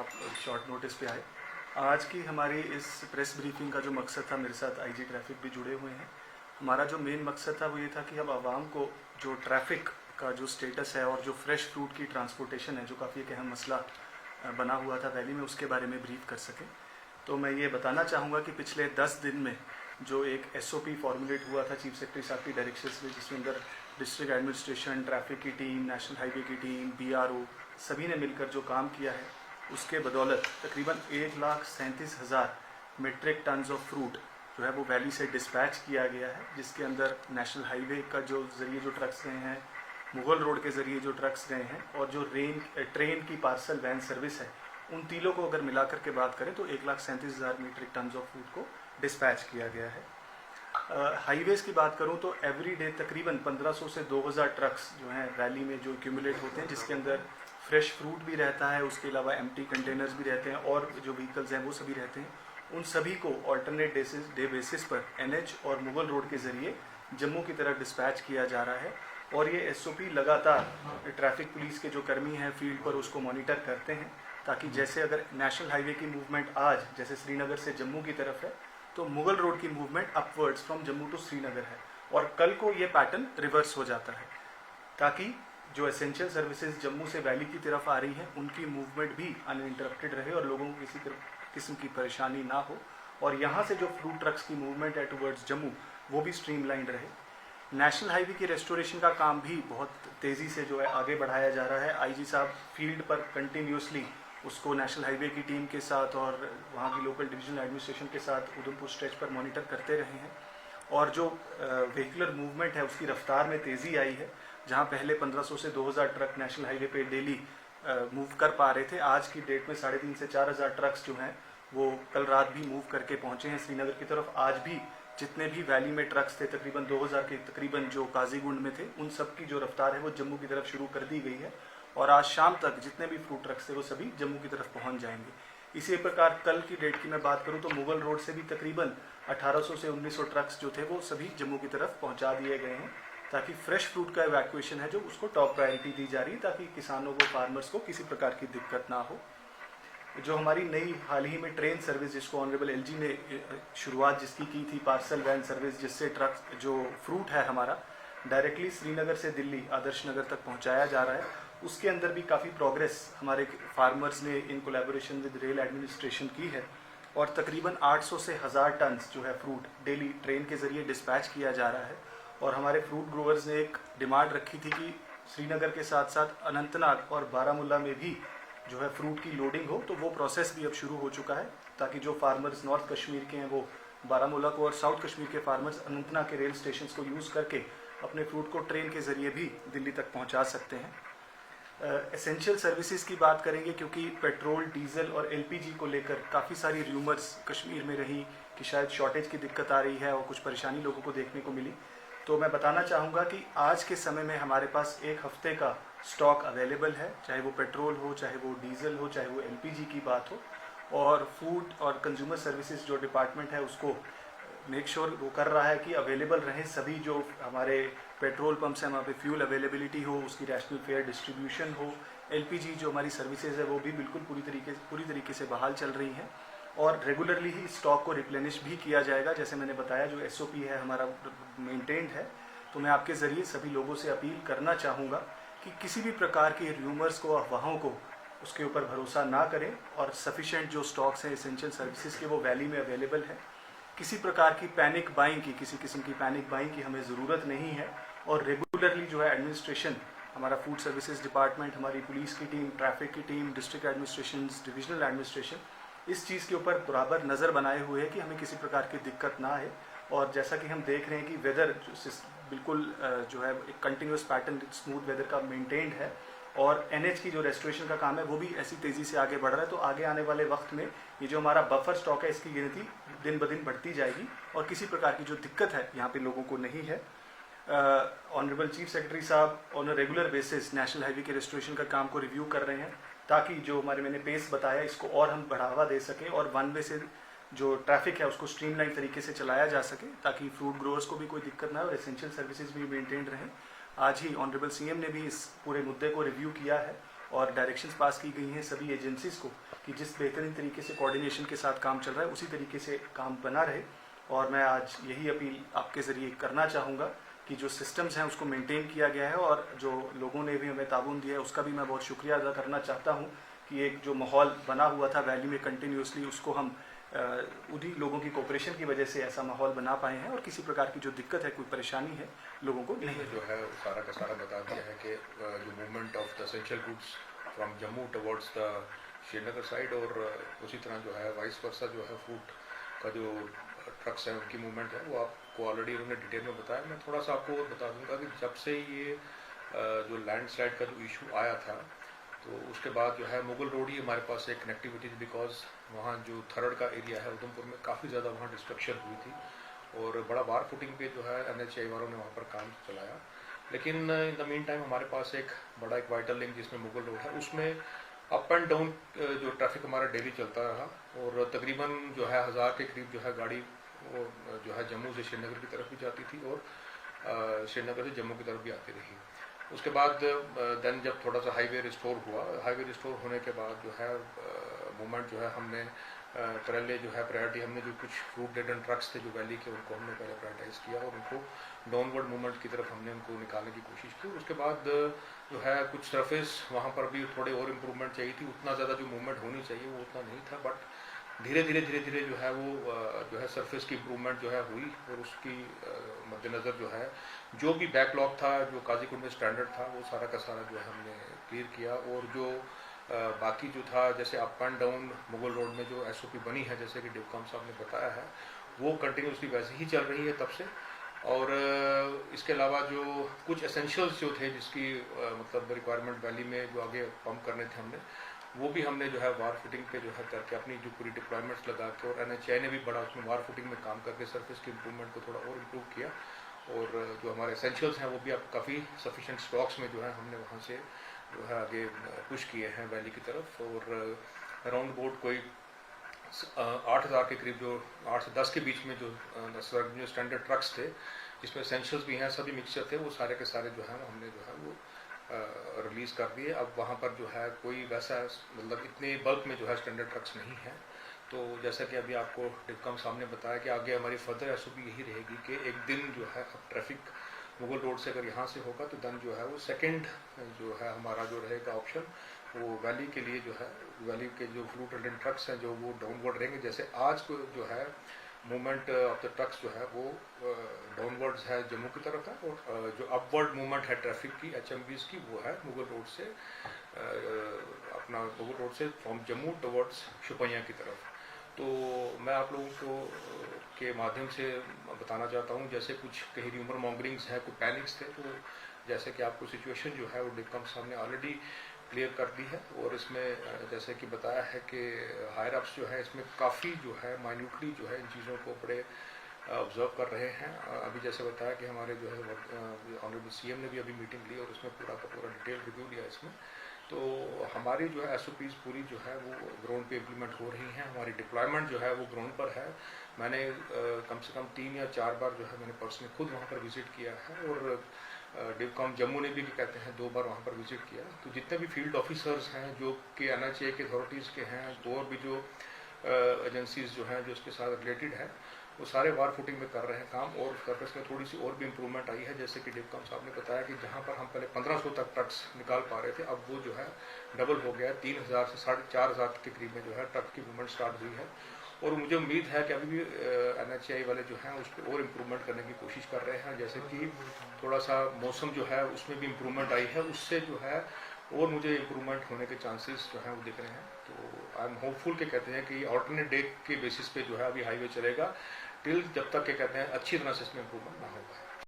आप short notice पे आए। आज की हमारी इस प्रेस ब्रीफिंग का जो मकसद था, मेरे साथ आईजी ट्रैफिक भी जुड़े हुए हैं। हमारा जो मेन मकसद था वो ये था कि हम आवाम को जो ट्रैफिक का जो स्टेटस है और जो फ्रेश फ्रूट की ट्रांसपोर्टेशन है, जो काफ़ी एक अहम मसला बना हुआ था वैली में, उसके बारे में ब्रीफ कर सकें। तो मैं ये बताना चाहूँगा कि पिछले 10 दिन में जो एक SOP फॉर्मुलेट हुआ था चीफ सेक्रेटरी साहब की डायरेक्शंस में, जिसमें अंदर डिस्ट्रिक्ट एडमिनिस्ट्रेशन, ट्रैफिक की टीम, नेशनल हाईवे की टीम, BRO सभी ने मिलकर जो काम किया है, उसके बदौलत तकरीबन 1,37,000 मीट्रिक टन्स ऑफ फ्रूट जो है वो वैली से डिस्पैच किया गया है, जिसके अंदर नेशनल हाईवे का जो जरिए जो ट्रक्स गए हैं, मुगल रोड के जरिए जो ट्रक्स गए हैं, और जो ट्रेन की पार्सल वैन सर्विस है, उन तीनों को अगर मिलाकर के बात करें तो 1,37,000 मीट्रिक टन्स ऑफ फ्रूट को डिस्पैच किया गया है। हाईवेज़ की बात करूं तो एवरी डे तकरीबन 1500 से 2000 ट्रक्स जो हैं वैली में जो एक्यूमुलेट होते हैं, जिसके अंदर फ्रेश फ्रूट भी रहता है, उसके अलावा एम्प्टी कंटेनर्स भी रहते हैं, और जो व्हीकल्स हैं वो सभी रहते हैं। उन सभी को ऑल्टरनेट डे बेसिस पर NH और मुगल रोड के ज़रिए जम्मू की तरफ डिस्पैच किया जा रहा है। और ये SOP लगातार ट्रैफिक पुलिस के जो कर्मी हैं फील्ड पर उसको मॉनिटर करते हैं, ताकि जैसे अगर नेशनल हाईवे की मूवमेंट आज जैसे श्रीनगर से जम्मू की तरफ है, तो मुगल रोड की movement upwards from Jammu to Srinagar है, और कल को ये पैटर्न रिवर्स हो जाता है, ताकि जो एसेंशियल सर्विसेज जम्मू से वैली की तरफ आ रही हैं उनकी मूवमेंट भी अनइंटरप्टेड रहे और लोगों को किसी किस्म की परेशानी ना हो, और यहाँ से जो फ्रूट ट्रक्स की मूवमेंट है टुवर्ड्स जम्मू वो भी स्ट्रीमलाइंड रहे। नेशनल हाईवे की रेस्टोरेशन का काम भी बहुत तेज़ी से जो है आगे बढ़ाया जा रहा है। IG साहब फील्ड पर कंटिन्यूसली उसको नेशनल हाईवे की टीम के साथ और वहाँ की लोकल डिविजनल एडमिनिस्ट्रेशन के साथ उधमपुर स्ट्रेच पर मॉनिटर करते रहे हैं, और जो व्हीकुलर मूवमेंट है उसकी रफ्तार में तेज़ी आई है। जहाँ पहले 1500 से 2000 ट्रक नेशनल हाईवे पे डेली मूव कर पा रहे थे, आज की डेट में 3,500 से 4,000 ट्रक्स जो हैं वो कल रात भी मूव करके पहुँचे हैं श्रीनगर की तरफ। आज भी जितने भी वैली में ट्रक्स थे, तकरीबन 2000 के तकरीबन जो काजीगुंड में थे, उन सब की जो रफ्तार है वो जम्मू की तरफ शुरू कर दी गई है, और आज शाम तक जितने भी फ्रूट ट्रक्स थे वो सभी जम्मू की तरफ पहुंच जाएंगे। इसी प्रकार कल की डेट की मैं बात करूं तो मुगल रोड से भी तकरीबन 1800 से 1900 ट्रक्स जो थे वो सभी जम्मू की तरफ पहुंचा दिए गए हैं, ताकि फ्रेश फ्रूट का इवैक्यूएशन है जो उसको टॉप प्रायोरिटी दी जा रही है, ताकि किसानों को, फार्मर्स को किसी प्रकार की दिक्कत ना हो। जो हमारी नई हाल ही में ट्रेन सर्विस, जिसको ऑनरेबल LG ने शुरुआत जिसकी की थी, पार्सल वैन सर्विस, जिससे ट्रक जो फ्रूट है हमारा डायरेक्टली श्रीनगर से दिल्ली आदर्श नगर तक पहुंचाया जा रहा है, उसके अंदर भी काफ़ी प्रोग्रेस हमारे फार्मर्स ने in collaboration with rail administration की है, और तकरीबन 800 से 1000 टन जो है फ्रूट डेली ट्रेन के ज़रिए डिस्पैच किया जा रहा है। और हमारे फ्रूट ग्रोवर्स ने एक डिमांड रखी थी कि श्रीनगर के साथ साथ अनंतनाग और बारामूला में भी जो है फ्रूट की लोडिंग हो, तो वो प्रोसेस भी अब शुरू हो चुका है, ताकि जो फार्मर्स नॉर्थ कश्मीर के हैं वो बारामूला को, और साउथ कश्मीर के फार्मर्स अनंतनाग के रेल स्टेशन को यूज़ करके अपने फ्रूट को ट्रेन के ज़रिए भी दिल्ली तक पहुंचा सकते हैं। एसेंशियल सर्विसेज की बात करेंगे, क्योंकि पेट्रोल, डीजल और LPG को लेकर काफ़ी सारी र्यूमर्स कश्मीर में रही कि शायद शॉर्टेज की दिक्कत आ रही है और कुछ परेशानी लोगों को देखने को मिली। तो मैं बताना चाहूँगा कि आज के समय में हमारे पास एक हफ्ते का स्टॉक अवेलेबल है, चाहे वो पेट्रोल हो, चाहे वो डीजल हो, चाहे वो LPG की बात हो, और फूड और कंज्यूमर सर्विसेज जो डिपार्टमेंट है उसको मेक श्योर वो कर रहा है कि अवेलेबल रहे सभी जो हमारे पेट्रोल पंप्स हैं, वहाँ पे फ्यूल अवेलेबिलिटी हो, उसकी रैशनल फेयर डिस्ट्रीब्यूशन हो। LPG जो हमारी सर्विसेज है वो भी बिल्कुल पूरी तरीके से बहाल चल रही हैं, और रेगुलरली ही स्टॉक को रिप्लेनिश भी किया जाएगा। जैसे मैंने बताया, जो SOP है हमारा मेंटेन्ड है। तो मैं आपके ज़रिए सभी लोगों से अपील करना चाहूँगा कि किसी भी प्रकार के र्यूमर्स को, अफवाहों को, उसके ऊपर भरोसा ना करें, और सफिशेंट जो स्टॉक्स हैं एसेंशियल सर्विसेज के वो वैली में अवेलेबल है। किसी प्रकार की पैनिक बाइंग की, किसी किस्म की पैनिक बाइंग की हमें ज़रूरत नहीं है, और रेगुलरली जो है एडमिनिस्ट्रेशन, हमारा फूड सर्विसेज डिपार्टमेंट, हमारी पुलिस की टीम, ट्रैफिक की team, district administration, divisional administration इस चीज़ के ऊपर बराबर नज़र बनाए हुए है कि हमें किसी प्रकार की दिक्कत ना आए। और जैसा कि हम देख रहे हैं कि वेदर बिल्कुल जो है एक कंटिन्यूस पैटर्न, स्मूथ वेदर का मेंटेन्ड है, और NH की जो रेस्टोरेशन का काम है वो भी ऐसी तेज़ी से आगे बढ़ रहा है। तो आगे आने वाले वक्त में ये जो हमारा बफर स्टॉक है, इसकी गिनती दिन ब दिन बढ़ती जाएगी, और किसी प्रकार की जो दिक्कत है यहाँ पे लोगों को नहीं है। ऑनरेबल चीफ सेक्रेटरी साहब on a regular basis national highway के रेस्टोरेशन का काम को रिव्यू कर रहे हैं, ताकि जो मैंने पेस बताया इसको और हम बढ़ावा दे सकें, और वन वे से जो ट्रैफिक है उसको स्ट्रीमलाइन तरीके से चलाया जा सके, ताकि फ्रूट ग्रोअर्स को भी कोई दिक्कत ना हो और एसेंशियल सर्विसेज भी मेंटेन रहें। आज ही ऑनरेबल CM ने भी इस पूरे मुद्दे को रिव्यू किया है, और डायरेक्शंस पास की गई हैं सभी एजेंसीज़ को कि जिस बेहतरीन तरीके से कोऑर्डिनेशन के साथ काम चल रहा है उसी तरीके से काम बना रहे। और मैं आज यही अपील आपके ज़रिए करना चाहूँगा कि जो सिस्टम्स हैं उसको मेंटेन किया गया है और जो लोगों ने भी हमें ताबून दिया है उसका भी मैं बहुत शुक्रिया अदा करना चाहता हूँ कि एक जो माहौल बना हुआ था वैली में कंटिन्यूसली उसको हम उन्हीं लोगों की कोऑपरेशन की वजह से ऐसा माहौल बना पाए हैं और किसी प्रकार की जो दिक्कत है, कोई परेशानी है, लोगों को नहीं जो है सारा का सारा बता दिया है कि जो movement of the essential goods from Jammu towards the Srinagar side और उसी तरह जो है वाइस वर्सा जो है फूड का जो ट्रक्स हैं उनकी मूवमेंट है वो आपको ऑलरेडी उन्होंने डिटेल में बताया। मैं थोड़ा सा आपको बता दूंगा कि जब से ये जो लैंडस्लाइड का जो इशू आया था तो उसके बाद जो है मुगल रोड ही हमारे पास एक कनेक्टिविटी थी, बिकॉज वहाँ जो थरड़ का एरिया है उधमपुर में काफ़ी ज़्यादा वहाँ डिस्ट्रक्शन हुई थी और बड़ा वार फुटिंग पे जो है NHAI वालों ने वहाँ पर काम चलाया। लेकिन इन द मीन टाइम हमारे पास एक बड़ा एक वाइटल लिंक जिसमें मुगल रोड है उसमें अप एंड डाउन जो ट्रैफिक हमारा डेली चलता रहा और तकरीबन जो है 1000 के करीब जो है गाड़ी वो जो है जम्मू से श्रीनगर की तरफ भी जाती थी और श्रीनगर से जम्मू की तरफ भी आती रही। उसके बाद देन जब थोड़ा सा हाईवे रिस्टोर हुआ, हाईवे रिस्टोर होने के बाद जो है मूवमेंट जो है हमने पहले जो है प्रायोरिटी हमने जो कुछ फ्रूट डेडन ट्रक्स थे जो वैली के उनको हमने पहले प्रायोरिटाइज किया और उनको डाउनवर्ड मूवमेंट की तरफ हमने उनको निकालने की कोशिश की। उसके बाद जो है कुछ सरफेस वहाँ पर भी थोड़े और इम्प्रूवमेंट चाहिए थी, उतना ज़्यादा जो मूवमेंट होनी चाहिए वो उतना नहीं था, बट धीरे धीरे जो है वो जो है सरफेस की इम्प्रूवमेंट जो है हुई और उसकी मद्देनज़र जो है जो भी बैकलॉग था जो काजीकुंड में स्टैंडर्ड था वो सारा का सारा जो है हमने क्लियर किया और जो बाकी जो था जैसे up and down Mughal road में जो SOP बनी है जैसे कि डिवकॉम साहब ने बताया है वो कंटिन्यूसली वैसे ही चल रही है तब से। और इसके अलावा जो कुछ एसेंशियल्स जो थे जिसकी मतलब रिक्वायरमेंट वैली में जो आगे पंप करने थे हमने वो भी हमने जो है वार फुटिंग पे जो है करके अपनी जो पूरी डिप्लॉयमेंट्स लगा के और NHAI ने भी बड़ा उसमें वार फुटिंग में काम करके सरफेस की इम्प्रूवमेंट को थोड़ा और इम्प्रूव किया और जो हमारे एसेंशियल्स हैं वो भी अब काफ़ी सफिशेंट स्टॉक्स में जो है हमने वहाँ से जो है आगे पुश किए हैं वैली की तरफ। और अराउंड बोर्ड कोई 8000 के करीब जो 8 से 10 के बीच में जो स्टैंडर्ड ट्रक्स थे जिसमें एसेंशियल्स भी हैं सभी मिक्सचर थे वो सारे के सारे जो है हमने जो है वो रिलीज़ कर दिए। अब वहाँ पर जो है कोई वैसा मतलब इतने बल्क में जो है स्टैंडर्ड ट्रक्स नहीं है। तो जैसा कि अभी आपको डिवकॉम सामने बताया कि आगे हमारी फर्दर SOP यही रहेगी कि एक दिन जो है अब ट्रैफिक मुगल रोड से अगर यहाँ से होगा तो देन जो है वो सेकंड जो है हमारा जो रहेगा ऑप्शन वो वैली के लिए जो है वैली के जो फ्रूट एंड ट्रक्स हैं जो वो डाउनवर्ड रहेंगे। जैसे आज को जो है मूवमेंट ऑफ द ट्रक्स जो है वो डाउनवर्ड्स है जम्मू की तरफ है और जो अपवर्ड मूवमेंट है ट्रैफिक की HMVs की वो है मुगल रोड से अपना मुगल रोड से फ्रॉम जम्मू टवर्ड्स शुपैया की तरफ। तो मैं आप लोगों को के माध्यम से बताना चाहता हूँ जैसे कुछ कहीं र्यूमर मॉन्गरिंग्स है कुछ पैनिक्स थे तो जैसे कि आपको सिचुएशन जो है वो डिवकॉम साहब ने ऑलरेडी क्लियर कर दी है और इसमें जैसे कि बताया है कि हायर अप्स जो है इसमें काफ़ी जो है माइन्यूटली जो है इन चीज़ों को बड़े ऑब्जर्व कर रहे हैं। अभी जैसे बताया कि हमारे जो है ऑनरेबल CM ने भी अभी मीटिंग ली और उसमें पूरा का पूरा डिटेल रिव्यू लिया इसमें। तो हमारी जो है SOPs पूरी जो है वो ग्राउंड पे इम्प्लीमेंट हो रही हैं, हमारी डिप्लॉयमेंट जो है वो ग्राउंड पर है। मैंने कम से कम 3 या 4 बार जो है मैंने पर्सनली खुद वहाँ पर विजिट किया है और डिवकॉम जम्मू ने भी कहते हैं 2 बार वहाँ पर विजिट किया। तो जितने भी फील्ड ऑफिसर्स हैं जो कि NHAI के अथॉरिटीज़ के हैं और भी जो एजेंसीज जो हैं जो उसके साथ रिलेटेड है वो सारे वार फुटिंग में कर रहे हैं काम और सर्विस में थोड़ी सी और भी इम्प्रूवमेंट आई है। जैसे कि डिवकॉम साहब ने बताया कि जहाँ पर हम पहले 1500 तक ट्रक्स निकाल पा रहे थे अब वो जो है डबल हो गया है, 3000 से 4500 के करीब में जो है ट्रक की मूवमेंट स्टार्ट हुई है। और मुझे उम्मीद है कि अभी भी NHAI वाले जो हैं उस पर और इम्प्रूवमेंट करने की कोशिश कर रहे हैं। जैसे कि थोड़ा सा मौसम जो है उसमें भी इम्प्रूवमेंट आई है, उससे जो है और मुझे इम्प्रूवमेंट होने के चांसेस जो हैं वो दिख रहे हैं। तो आई एम होपफुल के कहते हैं कि ऑल्टरनेट डे के बेसिस पे जो है अभी हाईवे चलेगा टिल जब तक के कहते हैं अच्छी तरह से इसमें इम्प्रूवमेंट ना हो पाए।